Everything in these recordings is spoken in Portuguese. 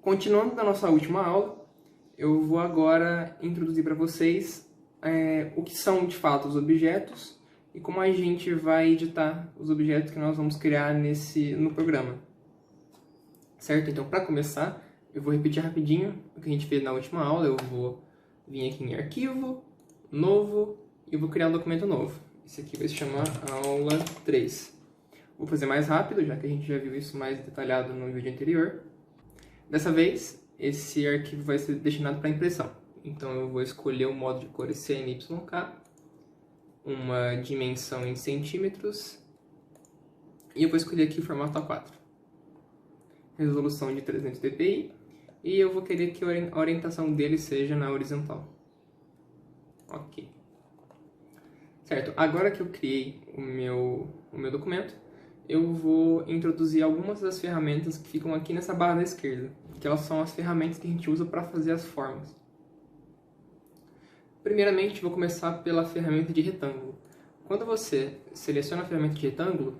Continuando da nossa última aula, eu vou agora introduzir para vocês o que são de fato os objetos e como a gente vai editar os objetos que nós vamos criar no programa. Certo? Então, para começar, eu vou repetir rapidinho o que a gente fez na última aula. Eu vou vir aqui em Arquivo, Novo, e vou criar um documento novo. Esse aqui vai se chamar Aula 3. Vou fazer mais rápido, já que a gente já viu isso mais detalhado no vídeo anterior. Dessa vez, esse arquivo vai ser destinado para impressão. Então eu vou escolher o modo de cores CMYK, uma dimensão em centímetros, e eu vou escolher aqui o formato A4. Resolução de 300 dpi, e eu vou querer que a orientação dele seja na horizontal. Ok. Certo, agora que eu criei o meu documento, eu vou introduzir algumas das ferramentas que ficam aqui nessa barra da esquerda, que elas são as ferramentas que a gente usa para fazer as formas. Primeiramente, vou começar pela ferramenta de retângulo. Quando você seleciona a ferramenta de retângulo,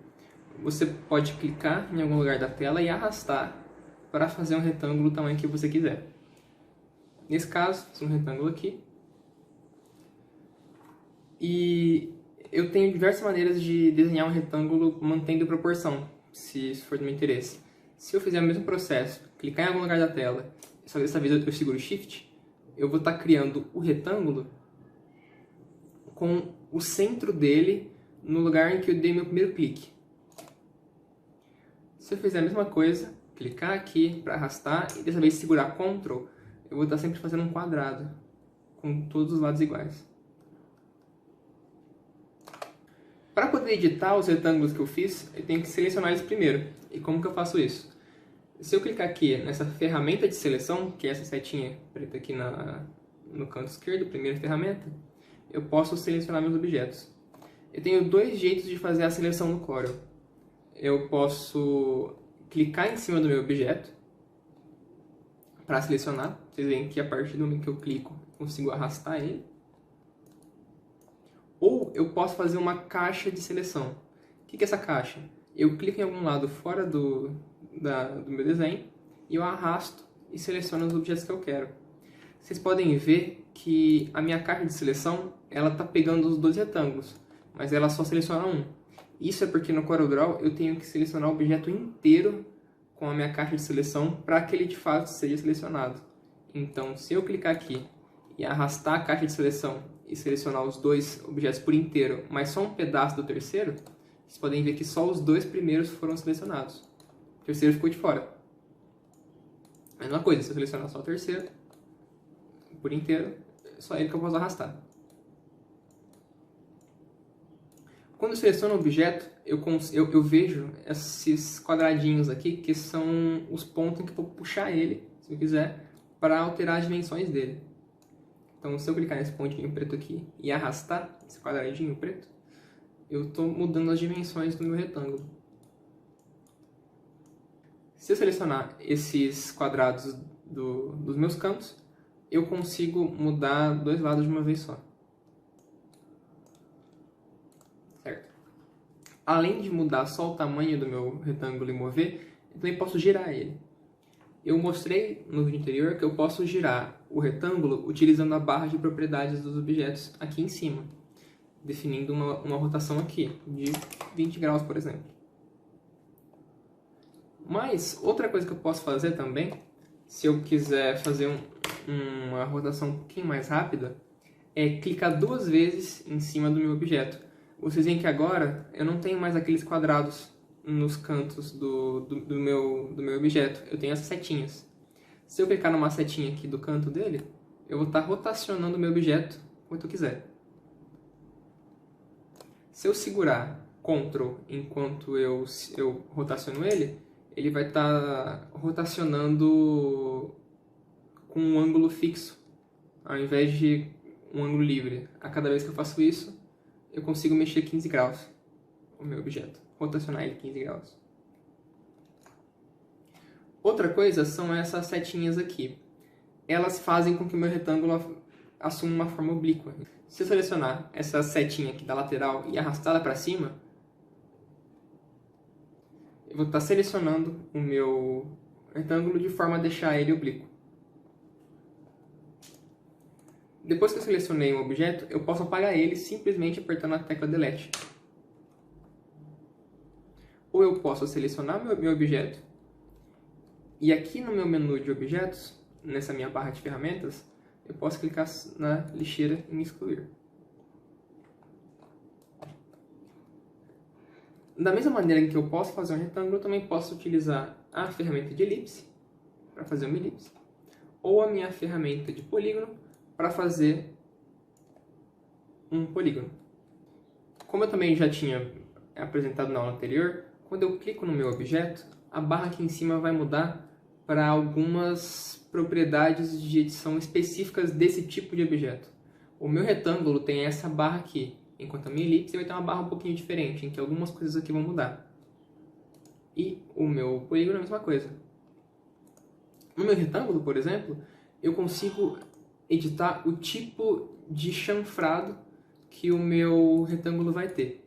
você pode clicar em algum lugar da tela e arrastar para fazer um retângulo do tamanho que você quiser. Nesse caso, fiz um retângulo aqui. E eu tenho diversas maneiras de desenhar um retângulo mantendo proporção, se isso for do meu interesse. Se eu fizer o mesmo processo, clicar em algum lugar da tela, só dessa vez eu seguro Shift, eu vou estar criando o retângulo com o centro dele no lugar em que eu dei meu primeiro clique. Se eu fizer a mesma coisa, clicar aqui para arrastar e dessa vez segurar Ctrl, eu vou estar sempre fazendo um quadrado com todos os lados iguais. Para poder editar os retângulos que eu fiz, eu tenho que selecionar eles primeiro. E como que eu faço isso? Se eu clicar aqui nessa ferramenta de seleção, que é essa setinha preta aqui no canto esquerdo, primeira ferramenta, eu posso selecionar meus objetos. Eu tenho dois jeitos de fazer a seleção no Corel. Eu posso clicar em cima do meu objeto para selecionar. Vocês veem que a partir do momento que eu clico, eu consigo arrastar ele. Ou eu posso fazer uma caixa de seleção. O que é essa caixa? Eu clico em algum lado fora do meu desenho e eu arrasto e seleciono os objetos que eu quero. Vocês podem ver que a minha caixa de seleção ela está pegando os dois retângulos, mas ela só seleciona um. Isso é porque no CorelDRAW eu tenho que selecionar o objeto inteiro com a minha caixa de seleção para que ele de fato seja selecionado. Então, se eu clicar aqui e arrastar a caixa de seleção e selecionar os dois objetos por inteiro, mas só um pedaço do terceiro, vocês podem ver que só os dois primeiros foram selecionados. O terceiro ficou de fora. A mesma coisa, se eu selecionar só o terceiro, por inteiro, é só ele que eu posso arrastar. Quando eu seleciono o objeto, eu vejo esses quadradinhos aqui, que são os pontos em que eu vou puxar ele, se eu quiser, para alterar as dimensões dele. Então, se eu clicar nesse pontinho preto aqui e arrastar esse quadradinho preto, eu estou mudando as dimensões do meu retângulo. Se eu selecionar esses quadrados dos meus cantos, eu consigo mudar dois lados de uma vez só. Certo? Além de mudar só o tamanho do meu retângulo e mover, eu também posso girar ele. Eu mostrei no vídeo anterior que eu posso girar o retângulo utilizando a barra de propriedades dos objetos aqui em cima, definindo uma rotação aqui, de 20 graus, por exemplo. Mas, outra coisa que eu posso fazer também, se eu quiser fazer uma rotação um pouquinho mais rápida, é clicar duas vezes em cima do meu objeto. Vocês veem que agora eu não tenho mais aqueles quadrados nos cantos do meu objeto. Eu tenho essas setinhas. Se eu clicar numa setinha aqui do canto dele, eu vou estar rotacionando o meu objeto quanto eu quiser. Se eu segurar Ctrl enquanto eu rotaciono ele, ele vai estar rotacionando com um ângulo fixo, ao invés de um ângulo livre. A cada vez que eu faço isso, eu consigo mexer 15 graus o meu objeto, rotacionar ele 15 graus. Outra coisa são essas setinhas aqui. Elas fazem com que o meu retângulo assuma uma forma oblíqua. Se eu selecionar essa setinha aqui da lateral e arrastá-la para cima, eu vou estar selecionando o meu retângulo de forma a deixar ele oblíquo. Depois que eu selecionei um objeto, eu posso apagar ele simplesmente apertando a tecla Delete. Ou eu posso selecionar meu objeto, e aqui no meu menu de objetos, nessa minha barra de ferramentas, eu posso clicar na lixeira em excluir. Da mesma maneira em que eu posso fazer um retângulo, eu também posso utilizar a ferramenta de elipse para fazer uma elipse, ou a minha ferramenta de polígono para fazer um polígono. Como eu também já tinha apresentado na aula anterior, quando eu clico no meu objeto, a barra aqui em cima vai mudar para algumas propriedades de edição específicas desse tipo de objeto. O meu retângulo tem essa barra aqui, enquanto a minha elipse vai ter uma barra um pouquinho diferente, em que algumas coisas aqui vão mudar. E o meu polígono é a mesma coisa. No meu retângulo, por exemplo, eu consigo editar o tipo de chanfrado que o meu retângulo vai ter.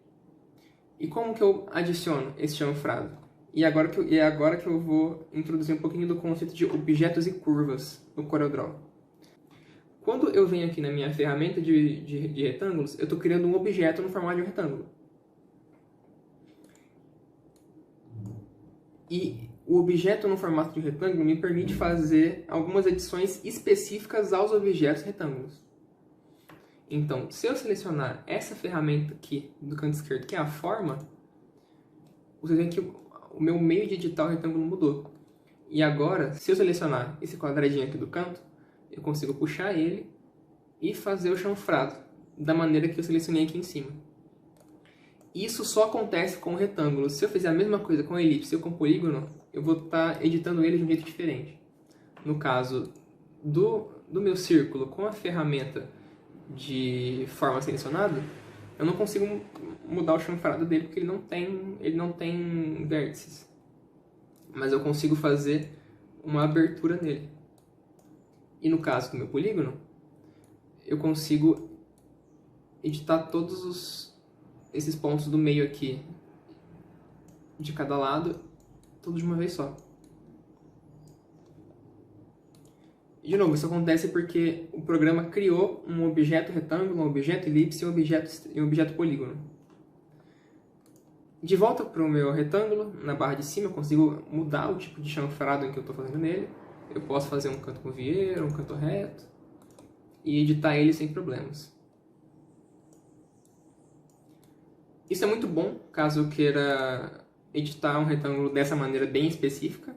E como que eu adiciono esse chanfrado? E agora que eu vou introduzir um pouquinho do conceito de objetos e curvas no CorelDRAW. Quando eu venho aqui na minha ferramenta de retângulos, eu estou criando um objeto no formato de um retângulo. E o objeto no formato de retângulo me permite fazer algumas edições específicas aos objetos retângulos. Então, se eu selecionar essa ferramenta aqui do canto esquerdo, que é a forma, você vê que o meu meio de editar o retângulo mudou. E agora, se eu selecionar esse quadradinho aqui do canto, eu consigo puxar ele e fazer o chanfrado da maneira que eu selecionei aqui em cima. Isso só acontece com o retângulo. Se eu fizer a mesma coisa com a elipse ou com o polígono, eu vou estar editando ele de um jeito diferente. No caso do meu círculo com a ferramenta de forma selecionada, eu não consigo mudar o chanfrado dele porque ele não tem vértices. Mas eu consigo fazer uma abertura nele. E no caso do meu polígono, eu consigo editar todos esses pontos do meio aqui de cada lado, tudo de uma vez só. De novo, isso acontece porque o programa criou um objeto retângulo, um objeto elipse e um objeto polígono. De volta para o meu retângulo, na barra de cima eu consigo mudar o tipo de chanfrado em que eu estou fazendo nele. Eu posso fazer um canto com vieira, um canto reto e editar ele sem problemas. Isso é muito bom caso eu queira editar um retângulo dessa maneira bem específica.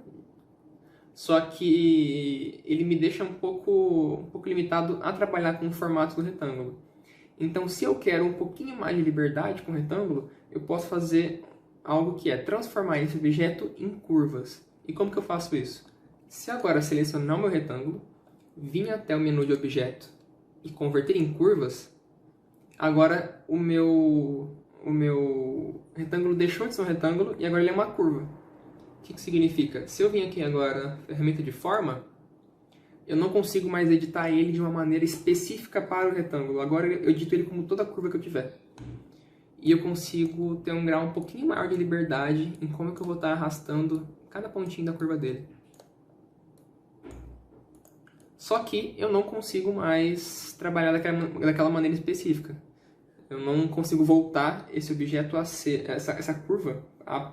Só que ele me deixa um pouco limitado a trabalhar com o formato do retângulo. Então, se eu quero um pouquinho mais de liberdade com o retângulo, eu posso fazer algo que é transformar esse objeto em curvas. E como que eu faço isso? Se agora selecionar o meu retângulo, vir até o menu de objeto e converter em curvas, agora o meu retângulo deixou de ser um retângulo e agora ele é uma curva. O que significa? Se eu vim aqui agora na ferramenta de forma, eu não consigo mais editar ele de uma maneira específica para o retângulo. Agora eu edito ele como toda curva que eu tiver. E eu consigo ter um grau um pouquinho maior de liberdade em como que eu vou estar arrastando cada pontinho da curva dele. Só que eu não consigo mais trabalhar daquela maneira específica. Eu não consigo voltar esse objeto a ser, essa curva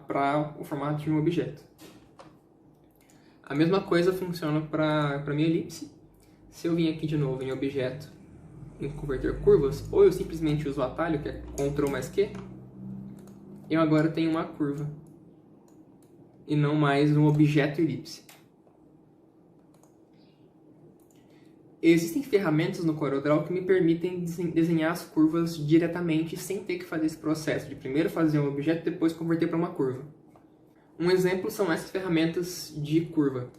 para o formato de um objeto. A mesma coisa funciona para a minha elipse. Se eu vim aqui de novo em objeto, em converter curvas, ou eu simplesmente uso o atalho, que é Ctrl mais Q, eu agora tenho uma curva e não mais um objeto elipse. Existem ferramentas no CorelDRAW que me permitem desenhar as curvas diretamente sem ter que fazer esse processo de primeiro fazer um objeto e depois converter para uma curva. Um exemplo são essas ferramentas de curva.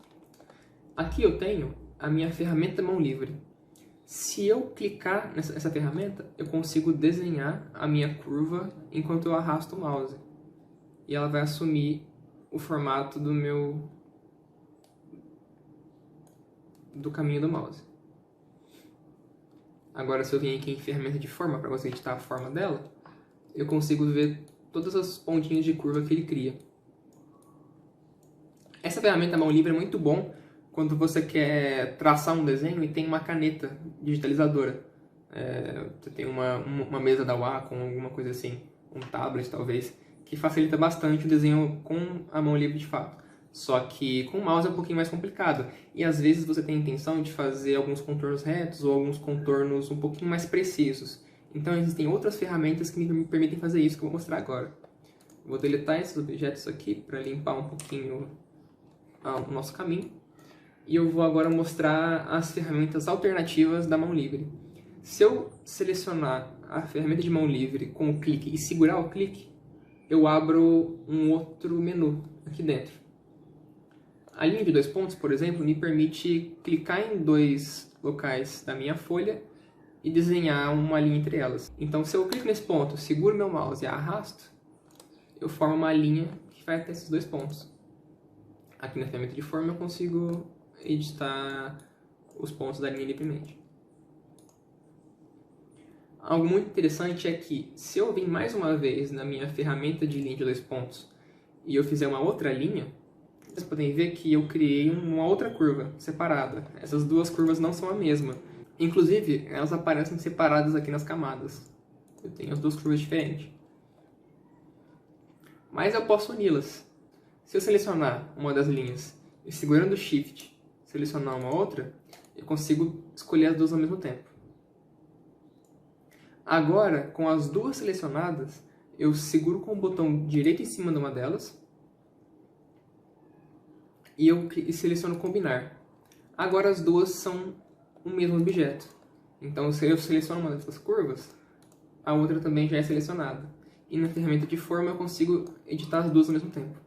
Aqui eu tenho a minha ferramenta mão livre. Se eu clicar nessa ferramenta, eu consigo desenhar a minha curva enquanto eu arrasto o mouse. E ela vai assumir o formato do caminho do mouse. Agora, se eu vim aqui em ferramenta de forma, para você editar a forma dela, eu consigo ver todas as pontinhas de curva que ele cria. Essa ferramenta mão livre é muito bom quando você quer traçar um desenho e tem uma caneta digitalizadora. Você tem uma mesa da Wacom, alguma coisa assim, um tablet talvez, que facilita bastante o desenho com a mão livre de fato. Só que com o mouse é um pouquinho mais complicado. E às vezes você tem a intenção de fazer alguns contornos retos ou alguns contornos um pouquinho mais precisos. Então existem outras ferramentas que me permitem fazer isso, que eu vou mostrar agora. Vou deletar esses objetos aqui para limpar um pouquinho o nosso caminho. E eu vou agora mostrar as ferramentas alternativas da mão livre. Se eu selecionar a ferramenta de mão livre com o clique e segurar o clique, eu abro um outro menu aqui dentro. A linha de 2 pontos, por exemplo, me permite clicar em 2 locais da minha folha e desenhar uma linha entre elas. Então, se eu clico nesse ponto, seguro meu mouse e arrasto, eu formo uma linha que vai até esses 2 pontos. Aqui na ferramenta de forma eu consigo editar os pontos da linha livremente. Algo muito interessante é que, se eu vir mais uma vez na minha ferramenta de linha de 2 pontos e eu fizer uma outra linha, vocês podem ver que eu criei uma outra curva separada. Essas duas curvas não são a mesma. Inclusive, elas aparecem separadas aqui nas camadas. Eu tenho as duas curvas diferentes. Mas eu posso uni-las. Se eu selecionar uma das linhas e segurando o Shift selecionar uma outra, eu consigo escolher as duas ao mesmo tempo. Agora, com as duas selecionadas, eu seguro com o botão direito em cima de uma delas e eu seleciono combinar. Agora as duas são o mesmo objeto. Então, se eu seleciono uma dessas curvas, a outra também já é selecionada. E na ferramenta de forma eu consigo editar as duas ao mesmo tempo.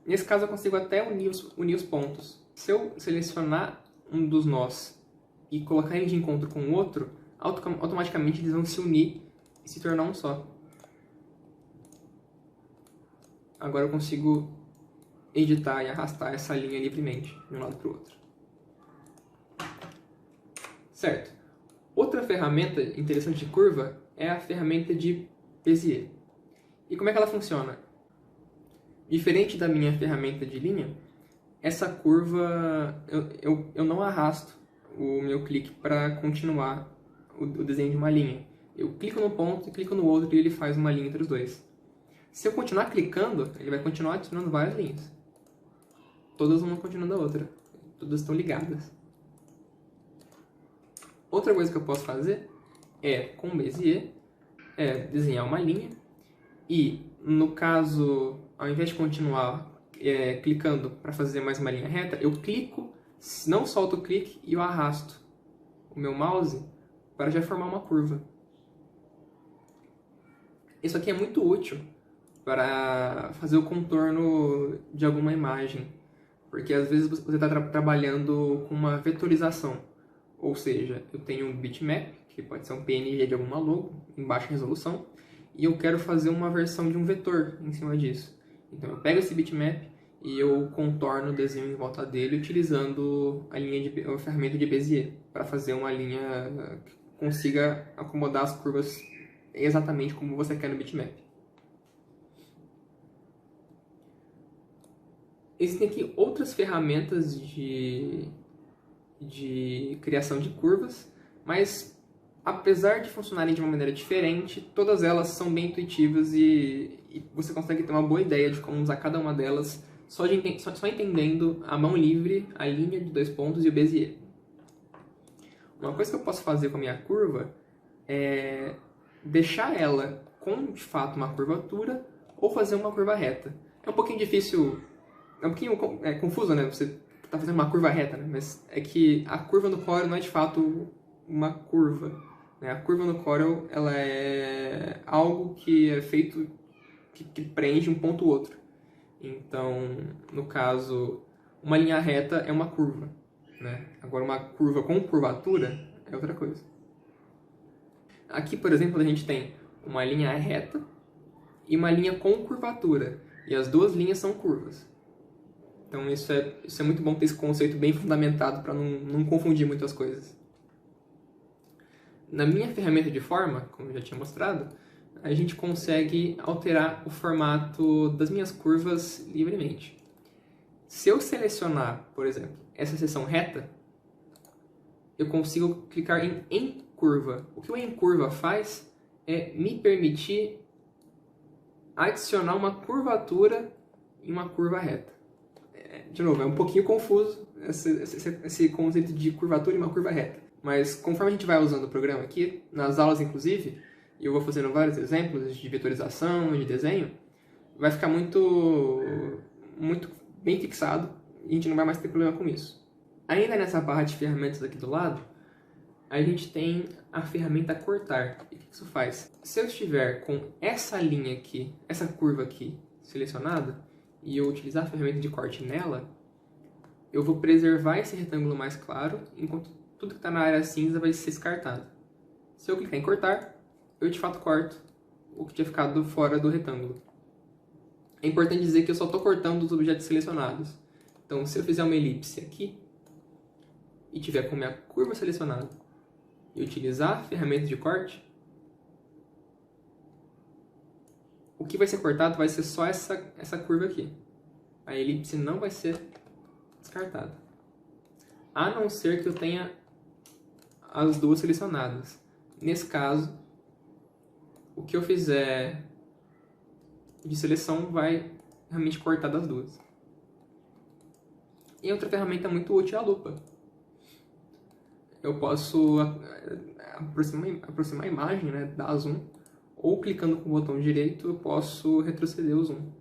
Nesse caso eu consigo até unir os pontos. Se eu selecionar um dos nós e colocar ele de encontro com o outro, automaticamente eles vão se unir e se tornar um só. Agora eu consigo editar e arrastar essa linha livremente de um lado para o outro. Certo. Outra ferramenta interessante de curva é a ferramenta de Bezier. E como é que ela funciona? Diferente da minha ferramenta de linha, essa curva eu não arrasto o meu clique para continuar o desenho de uma linha. Eu clico no ponto e clico no outro e ele faz uma linha entre os dois. Se eu continuar clicando, ele vai continuar adicionando várias linhas. Todas uma continuando a outra. Todas estão ligadas. Outra coisa que eu posso fazer com o Bezier, desenhar uma linha e, no caso, ao invés de continuar clicando para fazer mais uma linha reta, eu clico, não solto o clique e eu arrasto o meu mouse para já formar uma curva. Isso aqui é muito útil para fazer o contorno de alguma imagem, porque às vezes você está trabalhando com uma vetorização, ou seja, eu tenho um bitmap, que pode ser um PNG de alguma logo, em baixa resolução, e eu quero fazer uma versão de um vetor em cima disso. Então eu pego esse bitmap e eu contorno o desenho em volta dele utilizando a ferramenta de Bezier para fazer uma linha que consiga acomodar as curvas exatamente como você quer no bitmap. Existem aqui outras ferramentas de criação de curvas, mas apesar de funcionarem de uma maneira diferente, todas elas são bem intuitivas e você consegue ter uma boa ideia de como usar cada uma delas só entendendo a mão livre, a linha de 2 pontos e o Bezier. Uma coisa que eu posso fazer com a minha curva é deixar ela com, de fato, uma curvatura ou fazer uma curva reta. É um pouquinho difícil, é um pouquinho confuso, né? Você está fazendo uma curva reta, né? Mas é que a curva no Corel não é, de fato, uma curva. A curva no Corel ela é algo que é feito, que preenche um ponto ou outro. Então, no caso, uma linha reta é uma curva, né? Agora, uma curva com curvatura é outra coisa. Aqui, por exemplo, a gente tem uma linha reta e uma linha com curvatura. E as duas linhas são curvas. Então, isso é muito bom ter esse conceito bem fundamentado para não confundir muito as coisas. Na minha ferramenta de forma, como eu já tinha mostrado, a gente consegue alterar o formato das minhas curvas livremente. Se eu selecionar, por exemplo, essa seção reta, eu consigo clicar em curva. O que o em curva faz é me permitir adicionar uma curvatura em uma curva reta. De novo, é um pouquinho confuso esse conceito de curvatura em uma curva reta. Mas conforme a gente vai usando o programa aqui, nas aulas inclusive, e eu vou fazendo vários exemplos de vetorização, de desenho, vai ficar muito bem fixado e a gente não vai mais ter problema com isso. Ainda nessa barra de ferramentas aqui do lado, a gente tem a ferramenta cortar. E o que isso faz? Se eu estiver com essa linha aqui, essa curva aqui selecionada, e eu utilizar a ferramenta de corte nela, eu vou preservar esse retângulo mais claro, enquanto tudo que está na área cinza vai ser descartado. Se eu clicar em cortar, eu de fato corto o que tinha ficado fora do retângulo. É importante dizer que eu só estou cortando os objetos selecionados. Então, se eu fizer uma elipse aqui, e tiver com minha curva selecionada, e utilizar a ferramenta de corte, o que vai ser cortado vai ser só essa curva aqui. A elipse não vai ser descartada. A não ser que eu tenha as duas selecionadas. Nesse caso, o que eu fizer de seleção vai realmente cortar das duas. E outra ferramenta muito útil é a lupa. Eu posso aproximar a imagem, né, dar zoom, ou clicando com o botão direito eu posso retroceder o zoom.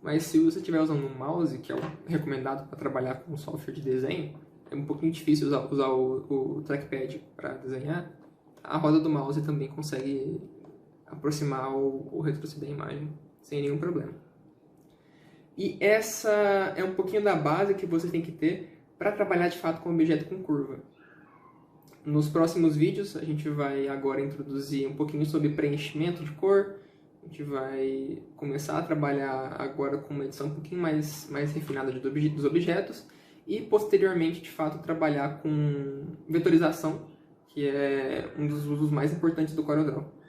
Mas se você estiver usando um mouse, que é o recomendado para trabalhar com software de desenho, é um pouquinho difícil usar o trackpad para desenhar, a roda do mouse também consegue aproximar ou retroceder a imagem sem nenhum problema. E essa é um pouquinho da base que você tem que ter para trabalhar de fato com objeto com curva. Nos próximos vídeos a gente vai agora introduzir um pouquinho sobre preenchimento de cor, a gente vai começar a trabalhar agora com uma edição um pouquinho mais refinada dos objetos e posteriormente de fato trabalhar com vetorização, que é um dos usos mais importantes do CorelDRAW.